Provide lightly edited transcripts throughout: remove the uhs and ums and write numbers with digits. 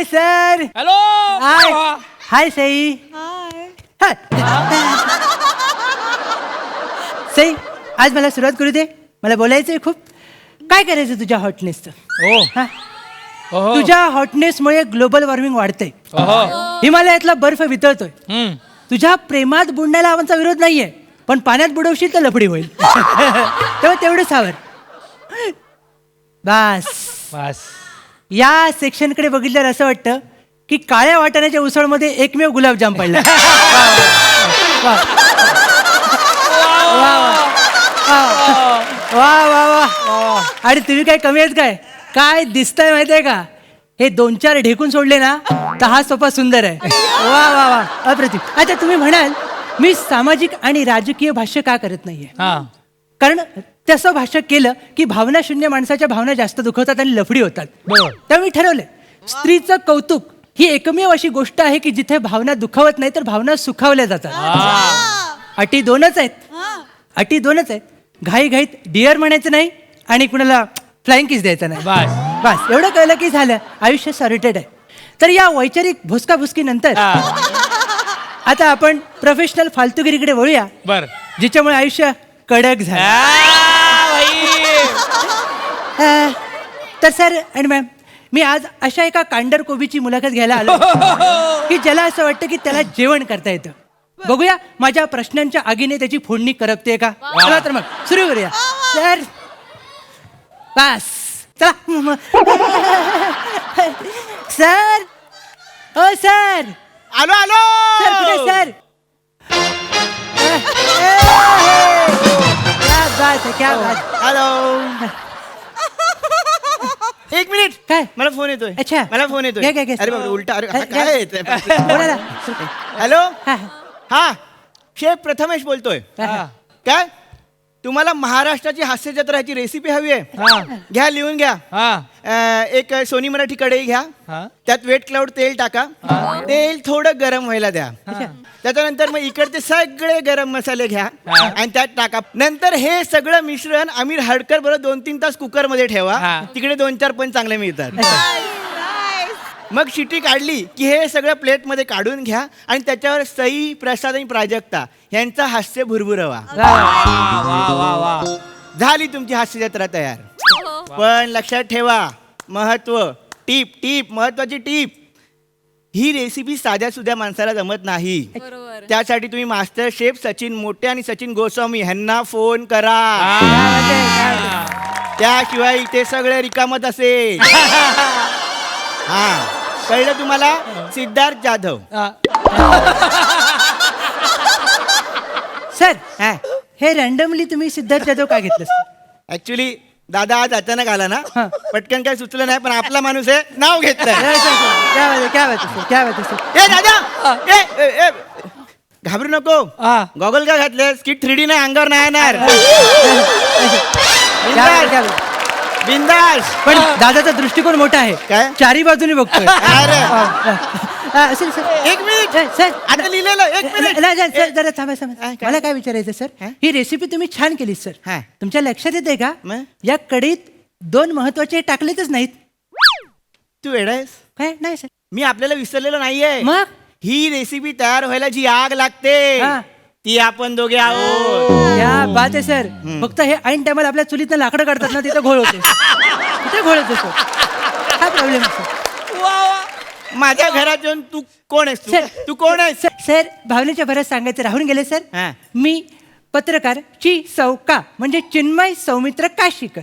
Hi sir. Hello. हाय हाय सई. हाय सई, आज मला सुरुवात करू दे. मला बोलायचंय खूप. काय करायचं तुझ्या हॉटनेसचं? तुझ्या हॉटनेसमुळे ग्लोबल वॉर्मिंग वाढतंय. हिमालयातला बर्फ वितळतोय. तुझ्या प्रेमात बुडण्याला आमचा विरोध नाहीये, पण पाण्यात बुडवशील तर लफडी होईल. तेव्हा तेवढं सावर. बस बस. या सेक्शनकडे बघितल्यावर असं वाटतं की काळ्या वाटाण्याच्या उसळमध्ये एकमेव गुलाबजाम पडला. वा वा वा वा. आणि तुम्ही काय कमी आहेत काय? काय दिसतंय माहितीये का? हे 2-4 ढेकून सोडले ना तर हा सोपा सुंदर आहे. वा वा वा, अप्रतिम. अच्छा, तुम्ही म्हणाल मी सामाजिक आणि राजकीय भाष्य का करत नाहीये? कारण तसं भाष्य केलं की भावना शून्य माणसाच्या भावना जास्त दुखवतात आणि लफडी होतात. त्यामुळे मी ठरवलंय, स्त्रीचं कौतुक ही एकमेव अशी गोष्ट आहे की जिथे भावना दुखावत नाही तर भावना सुखावल्या जातात. अटी दोनच आहेत. घाई घाईत डिअर म्हणायचं नाही आणि कुणाला फ्लाइंग किस द्यायचा नाही. बस एवढं कळलं की झालं, आयुष्य सॉर्टेड आहे. तर या वैचारिक भुसकाभुसकी नंतर आता आपण प्रोफेशनल फालतूगिरीकडे वळूया. बर. जिच्यामुळे आयुष्य कडक झालं. तर सर आणि मॅम, मी आज अशा एका कांडर कोबीची मुलाखत घ्यायला आलो की ज्याला असं वाटतं की त्याला जेवण करता येतं. बघूया माझ्या प्रश्नांच्या आगीने त्याची फोडणी करपते का. चला तर मग सुरू करूया. सर बस चला. सर, ओ सर. आलो आलो. सर कुठे सर? क्या बात है, क्या बात. हॅलो. एक मिनिट. काय? मला फोन येतोय. अच्छा. मला फोन येतोय. घे. अरे बाबा, उलटा. अरे घे. काय येतंय? बोला. हॅलो. हा. हा, शेफ प्रथमेश बोलतोय. काय तुम्हाला महाराष्ट्राची हास्य जत्राची रेसिपी हवी आहे? घ्या, लिहून घ्या. एक सोनी मराठी कढई घ्या. त्यात वेट क्लाउड तेल टाका. तेल थोडं गरम व्हायला द्या. त्याच्यानंतर मग इकडचे सगळे गरम मसाले घ्या आणि त्यात टाका. नंतर हे सगळं मिश्रण आमिर हडकर बरोबर 2-3 तास कुकर मध्ये ठेवा. तिकडे 2-4 पण चांगले मिळतात. मग शिटी काढली की हे सगळं प्लेटमध्ये काढून घ्या आणि त्याच्यावर सई, प्रसाद आणि प्राजक्ता यांचा हास्य भुरभुरवा. झाली तुमची हास्य जत्रा तयार. पण लक्षात ठेवा, महत्वाची टीप, ही रेसिपी साध्या सुध्या माणसाला जमत नाही. त्यासाठी तुम्ही मास्टर शेफ सचिन मोटे आणि सचिन गोस्वामी यांना फोन करा. त्याशिवाय इथे सगळे रिकामत असेल. हा, कळलं तुम्हाला? सिद्धार्थ जाधव. सर, हे रँडमली तुम्ही सिद्धार्थ जाधव का घेतलं? ऍक्च्युली दादा आज अचानक आला ना, पटकन काय सुचलं नाही, पण आपला माणूस आहे, नाव घेतलं. क्या बात सर. ए दादा, घाबरू नको. गॉगल का घातले? स्किट 3D नाही, अंगावर नाही येणार. बिंदास. पण दादाचा दृष्टिकोन मोठा आहे. काय? चारी बाजूने बघतोय. एक मिनिट सर, आता लिहिलेलं. एक मिनिट जरा थांबा. मला काय विचारायचं सर, ही रेसिपी तुम्ही छान केली सर. तुमच्या लक्षात येते का या कढईत 2 महत्वाचे टाकलेतच नाहीत? तू वेडा आहेस काय? नाही सर, मी आपल्याला विसरलेलो नाहीये. मग ही रेसिपी तयार व्हायला जी आग लागते ती आपण दोघे आहोत. या बात आहे सर. फक्त हे ऐन टायमाला आपल्या चुलीतनं लाकडं काढतात ना, तिथं घोळ होते. तिथे घोळ होते सर. काय प्रॉब्लेम सर? माझ्या घरात येऊन तू कोण आहेस? तू कोण आहेस? सर, भावनेच्या भरात सांगायचं राहून गेले सर. मी पत्रकार चौका म्हणजे चिन्मय सौमित्र काशीकर.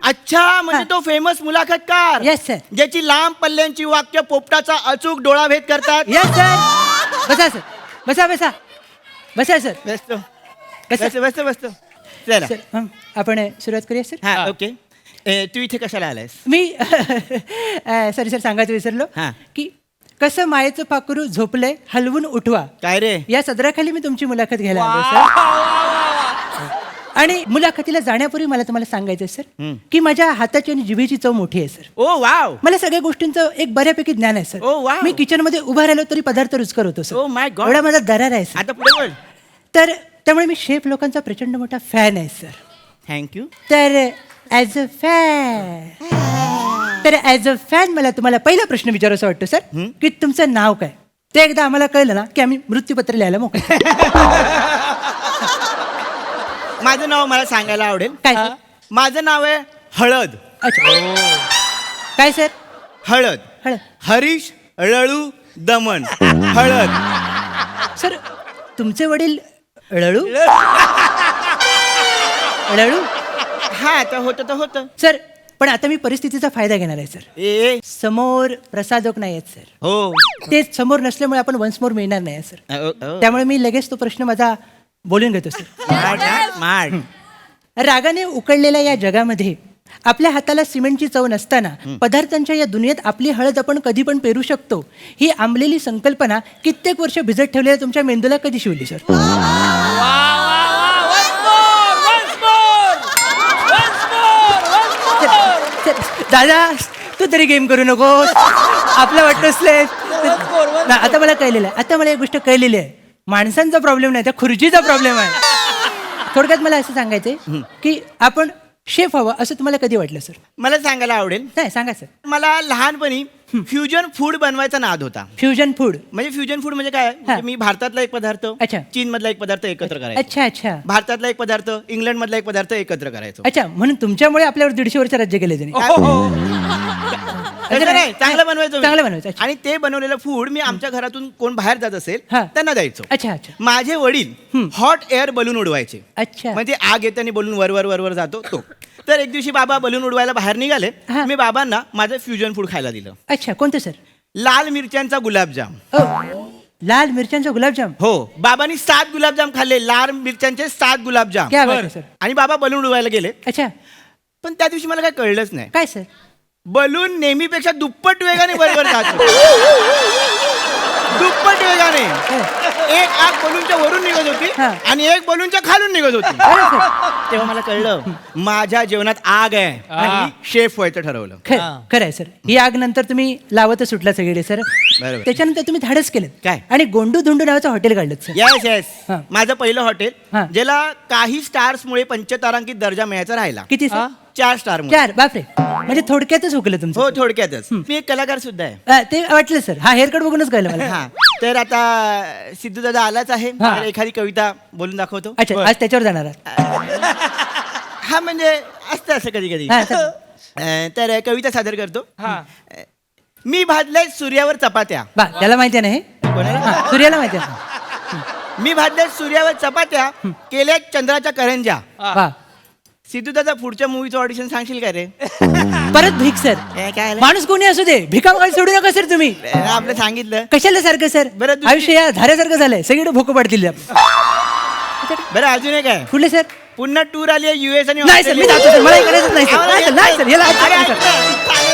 अच्छा, म्हणजे तो फेमस मुलाखतकार. Yes sir. ज्याची लांब पल्ल्यांची वाक्य पोपटाचा अचूक डोळाभेद करतात. Yes sir. बसा सर. बसा सर. बसतो. चला सर, आपण सुरुवात करूया सर. हा, ओके. तू इथे कशाला आलायस? मी सर सांगायचं विसरलो की कसं मायेचं पाखरू झोपलंय हलवून उठवा. काय रे? या सदराखाली मी तुमची मुलाखत घ्यायला आलो सर. आणि मुलाखतीला जाण्यापूर्वी मला तुम्हाला सांगायचं सर की माझ्या हाताची आणि जिभेची चव मोठी आहे सर. ओ वाव. मला सगळ्या गोष्टींचं एक बऱ्यापैकी ज्ञान आहे सर. ओ वाव. मी किचन मध्ये उभा राहिलो तरी पदार्थ रुचकर होतो सर. Oh my God. एवढा माझा दरार आहे सर. आता पुढे बोल. तर त्यामुळे मी शेफ लोकांचा प्रचंड मोठा फॅन आहे सर. थँक्यू. तर ॲज अ फॅन तर ऍज अ फॅन मला तुम्हाला पहिला प्रश्न विचारायचा वाटतो सर की तुमचं नाव काय ते एकदा आम्हाला कळलं ना की आम्ही मृत्यूपत्र लिहायला मोकळे. माझं नाव मला सांगायला आवडेल. काय सर? माझं नाव आहे हळद. अच्छा. काय सर? हळद. हळद. हरीश रळू दमन हळद. सर तुमचे वडील रळू रळू हा तर होतं. सर पण आता मी परिस्थितीचा फायदा घेणार आहे सर. ए समोर प्रसादक नाही आहेत सर. हो. ते समोर नसल्यामुळे आपण वन्स मोर मिळणार नाही सर. त्यामुळे मी लगेच तो प्रश्न माझा बोलून घेतो सर. रागाने उकळलेल्या या जगामध्ये आपल्या हाताला सिमेंटची चव नसताना पदार्थांच्या या दुनियेत आपली हळद आपण कधी पण पेरू शकतो ही आंबलेली संकल्पना कित्येक वर्ष भिजत ठेवलेल्या तुमच्या मेंदूला कधी शिवली सर? दादा तू तरी गेम करू नकोस. आपलं वाटतंच आता मला कळलेलं आहे. आता मला एक गोष्ट कळलेली आहे. माणसांचा प्रॉब्लेम नाही त्या खुर्चीचा प्रॉब्लेम आहे. थोडक्यात मला असं सांगायचंय की आपण शेफ हवं असं तुम्हाला कधी वाटलं सर? मला सांगायला आवडेल. नाही सांगा सर. मला लहानपणी फ्युजन फूड बनवायचा नाद होता. फ्युजन फूड म्हणजे फ्युजन फूड म्हणजे काय? म्हणजे मी भारतातला एक पदार्थ अच्छा. चीन मधला एक पदार्थ एकत्र करायचो. अच्छा अच्छा भारतातला एक पदार्थ इंग्लंड मधला एक पदार्थ एकत्र करायचो. अच्छा म्हणून तुमच्यामुळे आपल्यावर 150 वर्ष राज्य केले त्यांनी. तसं नाही, चांगलं बनवायचो मी. चांगलं बनवायचं. अच्छा. आणि ते बनवलेलं फूड मी आमच्या घरातून कोण बाहेर जात असेल हा. त्यांना द्यायचो. अच्छा अच्छा माझे वडील हॉट एअर बलून उडवायचे. अच्छा म्हणजे आग येते आणि बलून वर वर वर वर जातो तो. तर एक दिवशी बाबा बलून उडवायला बाहेर निघाले. हा. मी बाबांना माझं फ्युजन फूड खायला दिलं. अच्छा कोणतं सर? लाल मिरच्यांचा गुलाबजाम. लाल मिरच्यांचा गुलाबजाम. हो बाबांनी 7 गुलाबजाम खाल्ले. लाल मिरच्यांचे 7 गुलाबजाम. क्या बात आहे, सर. आणि बाबा बलून उडवायला गेले. अच्छा पण त्या दिवशी मला काय कळलंच नाही. काय सर? बलून नेहमीपेक्षा दुप्पट वेगाने वर जात होते. दुप्पट वेगाने. एक आग बलूनच्या वरून निघत होती हा. आणि एक बलूनच्या खालून निघत होती. अरे सर, तेव्हा मला कळलं माझ्या जेवणात आग आहे आणि शेफ व्हायचं ठरवलं. खरं आहे सर. ही आग नंतर तुम्ही लावतच सुटला सगळे सर. बरोबर. त्याच्यानंतर तुम्ही धाडस केलं काय? आणि गोंडू धुंडू नावाचं हॉटेल काढलं सर. Yes yes. हा. माझं पहिलं हॉटेल हा. ज्याला काही स्टार्समुळे पंचतारांकित दर्जा मिळायचा राहिला. किती सर? 4 स्टार. 4. बापरे म्हणजे थोडक्यातच हुकलं तुमचं. हो थोडक्यातच. मी एक कलाकार सुद्धा आहे. ते वाटलं सर. हा हेअरकट बघूनच कळलं मला. हा तर आता सिद्धू दादा आलाच आहे. हा. तर एखादी कविता बोलून दाखवतो. अच्छा आज त्याच्यावर जाणार आहात. हा म्हणजे असतं असं कधी कधी. हा, तर- तर कविता सादर करतो. मी भाजले सूर्यावर चपात्या. बा त्याला माहिती आहे ना हे? कोणाला? हा, सूर्याला माहिती आहे. मी भाजले सूर्यावर चपात्या केल्या चंद्राच्या करंजा. वा सिद्धू दादा पुढच्या मूवीचं ऑडिशन सांगशील का रे? परत भीक सर. काय आलं? माणूस कोणी असू दे भिका मागायला सोडू नका सर तुम्ही. आपलं सांगितलं. कशाला सारखं सर? बरं, दुसरी- आयुष्य या धाऱ्यासारखं झालंय. सगळीकडे भोकं पडतील. बरं अजून एक आहे. कुठले सर? पुन्हा टूर आली आहे US आणि नाही सर मी जातो सर. मला हे करायचंच नाही सर. आम्हाला नाही सर, नाही सर याला अरे, ऐका, ऐक ना.